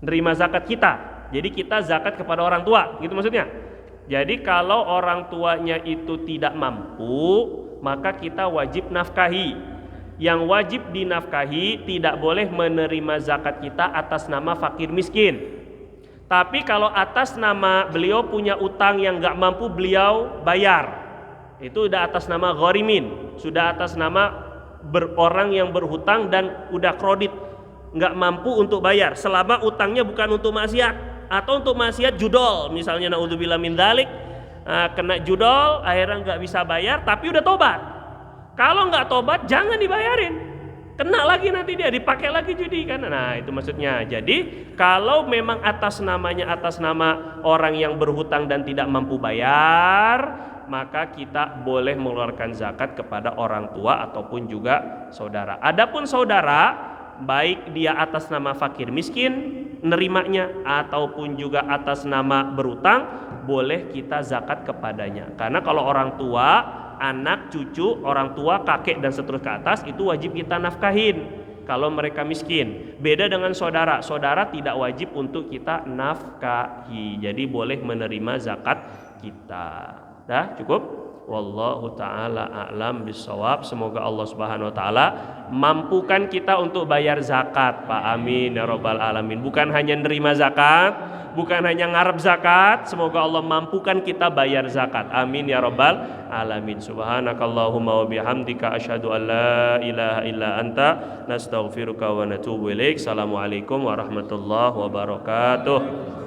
A: Nerima zakat kita, jadi kita zakat kepada orang tua, gitu maksudnya. Jadi kalau orang tuanya itu tidak mampu, maka kita wajib nafkahi. Yang wajib dinafkahi tidak boleh menerima zakat kita atas nama fakir miskin. Tapi kalau atas nama beliau punya utang yang gak mampu beliau bayar, itu udah atas nama gharimin, sudah atas nama orang yang berhutang dan udah kredit, nggak mampu untuk bayar, selama utangnya bukan untuk maksiat, atau untuk maksiat judol, misalnya naudzubillah min dzalik, kena judol akhirnya nggak bisa bayar tapi udah tobat. Kalau nggak tobat jangan dibayarin, kena lagi nanti dia dipakai lagi judi kan. Nah itu maksudnya. Jadi kalau memang atas nama orang yang berhutang dan tidak mampu bayar, maka kita boleh mengeluarkan zakat kepada orang tua ataupun juga saudara. Adapun saudara, baik dia atas nama fakir miskin nerimanya ataupun juga atas nama berutang, boleh kita zakat kepadanya. Karena kalau orang tua, anak, cucu, orang tua, kakek dan seterusnya ke atas, itu wajib kita nafkahin kalau mereka miskin. Beda dengan saudara, saudara tidak wajib untuk kita nafkahi, jadi boleh menerima zakat kita. Dah cukup? Wallahu ta'ala a'lam bissawab. Semoga Allah Subhanahu wa ta'ala mampukan kita untuk bayar zakat, Pak. Amin ya rabbal alamin. Bukan hanya nerima zakat, bukan hanya ngarep zakat, semoga Allah mampukan kita bayar zakat. Amin ya rabbal alamin. Subhanakallahumma wa bihamdika asyhadu an la ilaha illa anta nastaghfiruka wa natubu ilaik. Assalamualaikum warahmatullahi wabarakatuh.